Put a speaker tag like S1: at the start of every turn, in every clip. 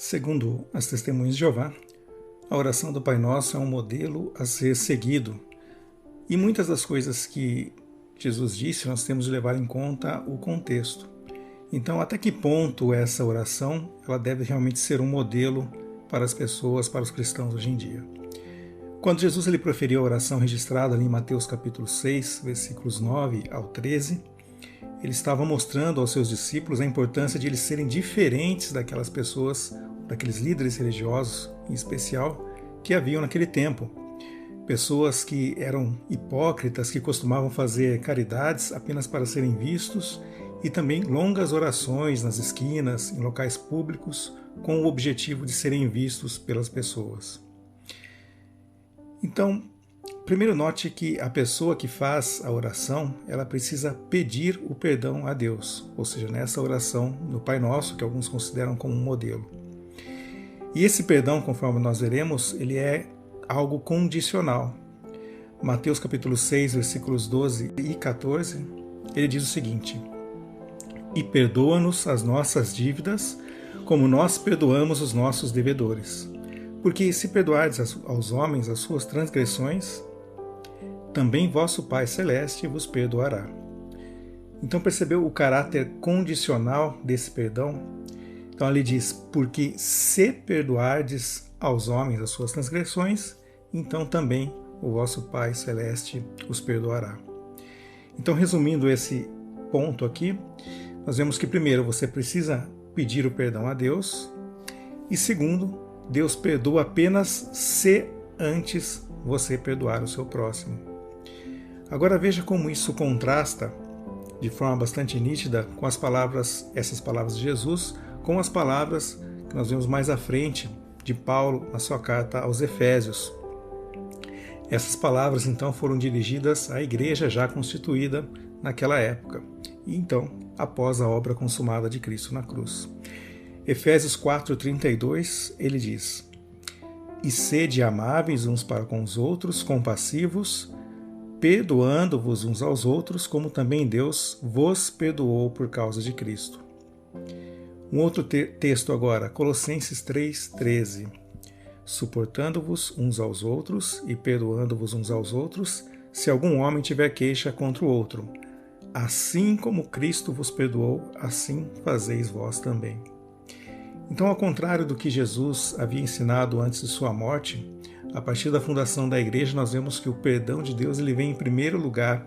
S1: Segundo as Testemunhas de Jeová, a oração do Pai Nosso é um modelo a ser seguido. E muitas das coisas que Jesus disse, nós temos de levar em conta o contexto. Então, até que ponto essa oração ela deve realmente ser um modelo para as pessoas, para os cristãos hoje em dia? Quando Jesus ele proferiu a oração registrada ali em Mateus capítulo 6, versículos 9 ao 13, ele estava mostrando aos seus discípulos a importância de eles serem diferentes daquelas pessoas, daqueles líderes religiosos, em especial, que haviam naquele tempo. Pessoas que eram hipócritas, que costumavam fazer caridades apenas para serem vistos e também longas orações nas esquinas, em locais públicos, com o objetivo de serem vistos pelas pessoas. Então, primeiro note que a pessoa que faz a oração, ela precisa pedir o perdão a Deus, ou seja, nessa oração no Pai Nosso, que alguns consideram como um modelo. E esse perdão, conforme nós veremos, ele é algo condicional. Mateus capítulo 6, versículos 12 e 14, ele diz o seguinte: E perdoa-nos as nossas dívidas, como nós perdoamos os nossos devedores. Porque se perdoardes aos homens as suas transgressões, também vosso Pai Celeste vos perdoará. Então percebeu o caráter condicional desse perdão? Então ele diz, porque se perdoardes aos homens as suas transgressões, então também o vosso Pai Celeste os perdoará. Então, resumindo esse ponto aqui, nós vemos que primeiro você precisa pedir o perdão a Deus e segundo, Deus perdoa apenas se antes você perdoar o seu próximo. Agora veja como isso contrasta de forma bastante nítida com essas palavras de Jesus, com as palavras que nós vemos mais à frente de Paulo na sua carta aos Efésios. Essas palavras então foram dirigidas à igreja já constituída naquela época, e então após a obra consumada de Cristo na cruz. Efésios 4:32, ele diz: E sede amáveis uns para com os outros, compassivos, perdoando-vos uns aos outros, como também Deus vos perdoou por causa de Cristo. Um outro texto agora, Colossenses 3:13. Suportando-vos uns aos outros e perdoando-vos uns aos outros, se algum homem tiver queixa contra o outro. Assim como Cristo vos perdoou, assim fazeis vós também. Então, ao contrário do que Jesus havia ensinado antes de sua morte, a partir da fundação da igreja nós vemos que o perdão de Deus ele vem em primeiro lugar.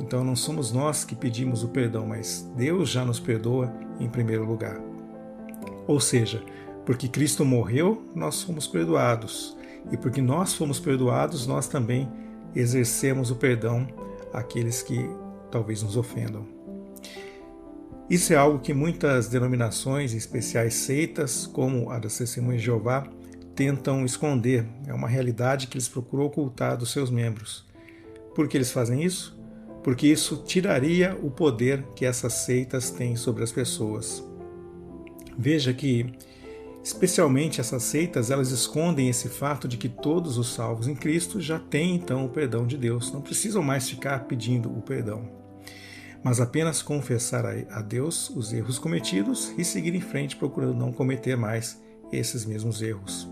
S1: Então não somos nós que pedimos o perdão, mas Deus já nos perdoa em primeiro lugar. Ou seja, porque Cristo morreu, nós fomos perdoados. E porque nós fomos perdoados, nós também exercemos o perdão àqueles que talvez nos ofendam. Isso é algo que muitas denominações, em especiais seitas, como a das Testemunhas de Jeová, tentam esconder. É uma realidade que eles procuram ocultar dos seus membros. Por que eles fazem isso? Porque isso tiraria o poder que essas seitas têm sobre as pessoas. Veja que, especialmente essas seitas, elas escondem esse fato de que todos os salvos em Cristo já têm então o perdão de Deus. Não precisam mais ficar pedindo o perdão, mas apenas confessar a Deus os erros cometidos e seguir em frente procurando não cometer mais esses mesmos erros.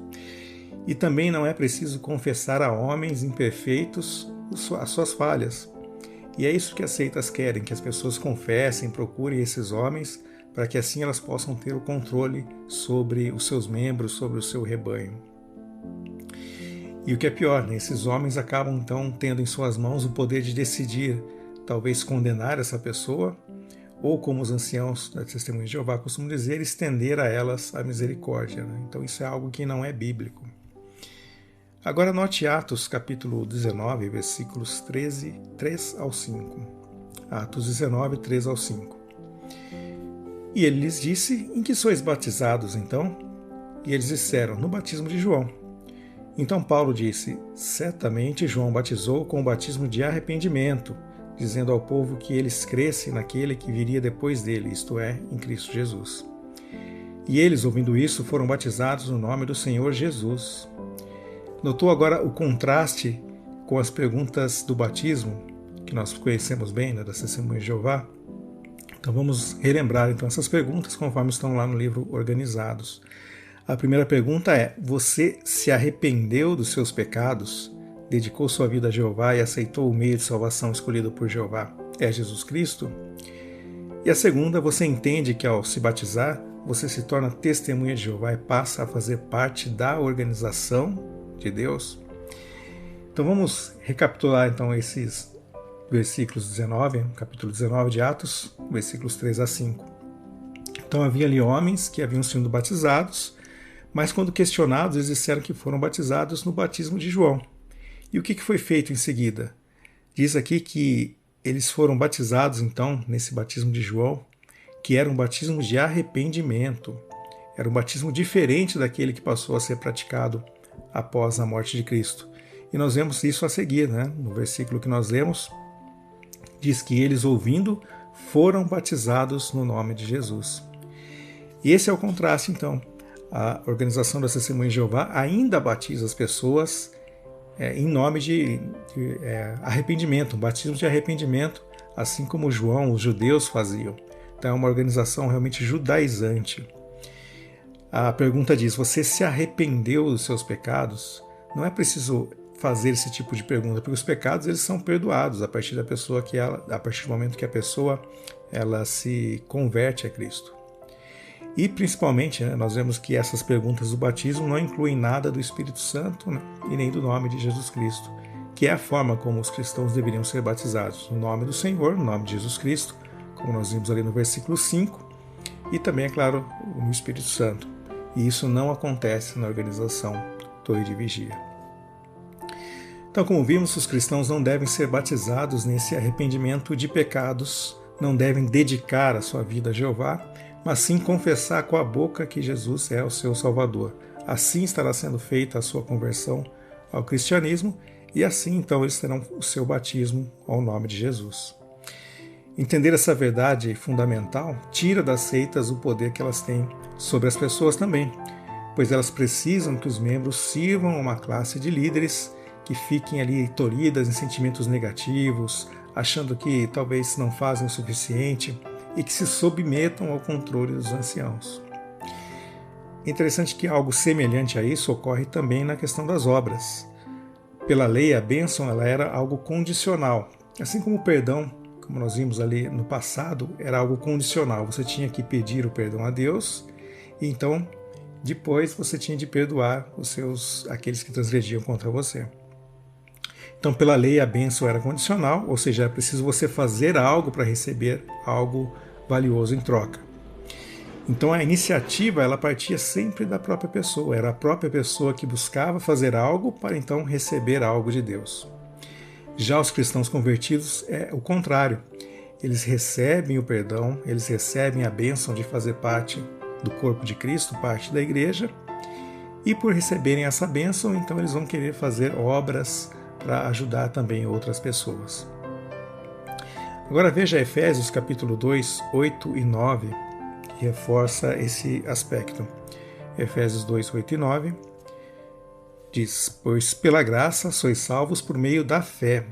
S1: E também não é preciso confessar a homens imperfeitos as suas falhas. E é isso que as seitas querem, que as pessoas confessem, procurem esses homens, para que assim elas possam ter o controle sobre os seus membros, sobre o seu rebanho. E o que é pior, esses homens acabam então tendo em suas mãos o poder de decidir, talvez condenar essa pessoa, ou como os anciãos da Testemunha de Jeová costumam dizer, estender a elas a misericórdia. Então isso é algo que não é bíblico. Agora note Atos capítulo 19, versículos 3 ao 5. Atos 19, 3 ao 5. E ele lhes disse, em que sois batizados então? E eles disseram, no batismo de João. Então Paulo disse, certamente João batizou com o batismo de arrependimento, dizendo ao povo que eles crescem naquele que viria depois dele, isto é, em Cristo Jesus. E eles, ouvindo isso, foram batizados no nome do Senhor Jesus. Notou agora o contraste com as perguntas do batismo, que nós conhecemos bem, das Testemunhas de Jeová? Então vamos relembrar então essas perguntas conforme estão lá no livro Organizados. A primeira pergunta é: você se arrependeu dos seus pecados? Dedicou sua vida a Jeová e aceitou o meio de salvação escolhido por Jeová? É Jesus Cristo? E a segunda, você entende que ao se batizar, você se torna testemunha de Jeová e passa a fazer parte da organização de Deus? Então vamos recapitular então esses versículos 19, capítulo 19 de Atos, versículos 3 a 5. Então havia ali homens que haviam sido batizados, mas quando questionados eles disseram que foram batizados no batismo de João. E o que foi feito em seguida? Diz aqui que eles foram batizados então nesse batismo de João, que era um batismo de arrependimento. Era um batismo diferente daquele que passou a ser praticado após a morte de Cristo. E nós vemos isso a seguir, né? No versículo que nós lemos, diz que eles, ouvindo, foram batizados no nome de Jesus. E esse é o contraste, então. A organização das Testemunhas de Jeová ainda batiza as pessoas em nome de arrependimento, um batismo de arrependimento, assim como João, os judeus faziam. Então é uma organização realmente judaizante. A pergunta diz: você se arrependeu dos seus pecados? Não é preciso fazer esse tipo de pergunta, porque os pecados eles são perdoados a partir a partir do momento que a pessoa ela se converte a Cristo. E principalmente, né, nós vemos que essas perguntas do batismo não incluem nada do Espírito Santo, né, e nem do nome de Jesus Cristo, que é a forma como os cristãos deveriam ser batizados, no nome do Senhor, no nome de Jesus Cristo, como nós vimos ali no versículo 5, e também, é claro, no Espírito Santo. E isso não acontece na organização Torre de Vigia. Então, como vimos, os cristãos não devem ser batizados nesse arrependimento de pecados, não devem dedicar a sua vida a Jeová, mas sim confessar com a boca que Jesus é o seu Salvador. Assim estará sendo feita a sua conversão ao cristianismo e assim então eles terão o seu batismo ao nome de Jesus. Entender essa verdade fundamental tira das seitas o poder que elas têm sobre as pessoas também, pois elas precisam que os membros sirvam a uma classe de líderes que fiquem ali tolhidas em sentimentos negativos, achando que talvez não fazem o suficiente, e que se submetam ao controle dos anciãos. É interessante que algo semelhante a isso ocorre também na questão das obras. Pela lei, a bênção ela era algo condicional, assim como o perdão, como nós vimos ali no passado, era algo condicional. Você tinha que pedir o perdão a Deus, e então depois você tinha de perdoar aqueles que transgrediam contra você. Então, pela lei, a bênção era condicional, ou seja, era preciso você fazer algo para receber algo valioso em troca. Então, a iniciativa ela partia sempre da própria pessoa, era a própria pessoa que buscava fazer algo para então receber algo de Deus. Já os cristãos convertidos é o contrário. Eles recebem o perdão, eles recebem a bênção de fazer parte do corpo de Cristo, parte da igreja, e por receberem essa bênção, então eles vão querer fazer obras para ajudar também outras pessoas. Agora veja Efésios capítulo 2, 8 e 9, que reforça esse aspecto. Efésios 2, 8 e 9 diz: pois pela graça sois salvos por meio da fé,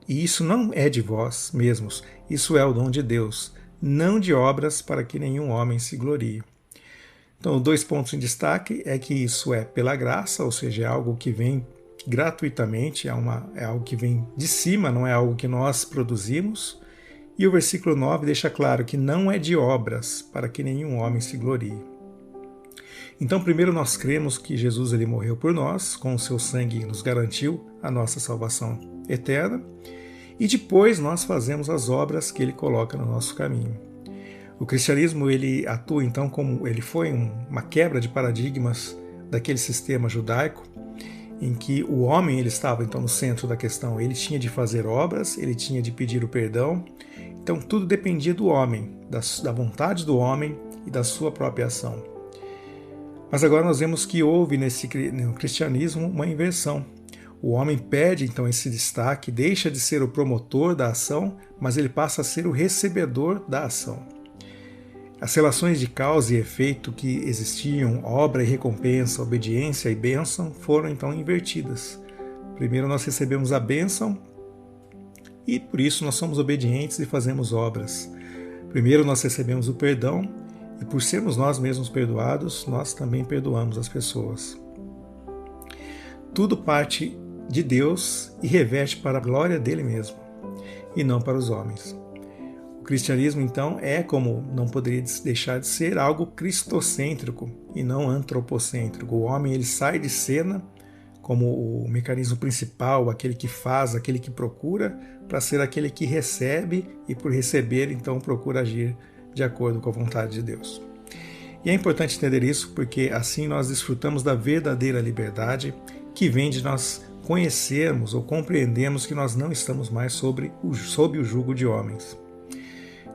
S1: e isso não é de vós mesmos, isso é o dom de Deus, não de obras para que nenhum homem se glorie. Então, 2 pontos em destaque é que isso é pela graça, ou seja, é algo que vem gratuitamente, é algo que vem de cima, não é algo que nós produzimos. E o versículo 9 deixa claro que não é de obras para que nenhum homem se glorie. Então, primeiro nós cremos que Jesus ele morreu por nós, com o seu sangue nos garantiu a nossa salvação eterna, e depois nós fazemos as obras que ele coloca no nosso caminho. O cristianismo ele atua então como ele foi uma quebra de paradigmas daquele sistema judaico, em que o homem ele estava então no centro da questão. Ele tinha de fazer obras, ele tinha de pedir o perdão. Então tudo dependia do homem, da vontade do homem e da sua própria ação. Mas agora nós vemos que houve no cristianismo uma inversão. O homem perde então esse destaque, deixa de ser o promotor da ação, mas ele passa a ser o recebedor da ação. As relações de causa e efeito que existiam, obra e recompensa, obediência e bênção, foram então invertidas. Primeiro nós recebemos a bênção e por isso nós somos obedientes e fazemos obras. Primeiro nós recebemos o perdão E por sermos nós mesmos perdoados, nós também perdoamos as pessoas. Tudo parte de Deus e reverte para a glória dele mesmo, e não para os homens. O cristianismo, então, é, como não poderia deixar de ser, algo cristocêntrico e não antropocêntrico. O homem ele sai de cena como o mecanismo principal, aquele que faz, aquele que procura, para ser aquele que recebe e, por receber, então procura agir de acordo com a vontade de Deus. E é importante entender isso porque assim nós desfrutamos da verdadeira liberdade que vem de nós conhecermos ou compreendermos que nós não estamos mais sob o jugo de homens.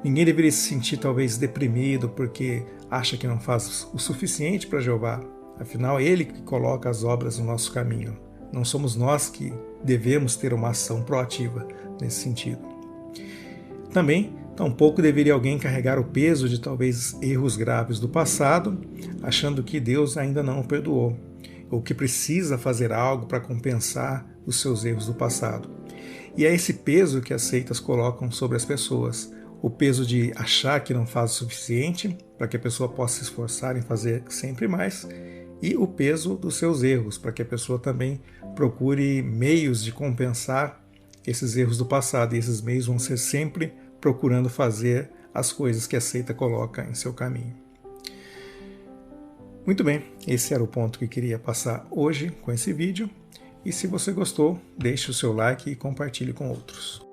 S1: Ninguém deveria se sentir talvez deprimido porque acha que não faz o suficiente para Jeová. Afinal, é Ele que coloca as obras no nosso caminho. Não somos nós que devemos ter uma ação proativa nesse sentido. Também, tampouco deveria alguém carregar o peso de talvez erros graves do passado, achando que Deus ainda não o perdoou, ou que precisa fazer algo para compensar os seus erros do passado. E é esse peso que as seitas colocam sobre as pessoas, o peso de achar que não faz o suficiente para que a pessoa possa se esforçar em fazer sempre mais, e o peso dos seus erros, para que a pessoa também procure meios de compensar esses erros do passado, e esses meios vão ser sempre procurando fazer as coisas que a seita coloca em seu caminho. Muito bem, esse era o ponto que queria passar hoje com esse vídeo, e se você gostou, deixe o seu like e compartilhe com outros.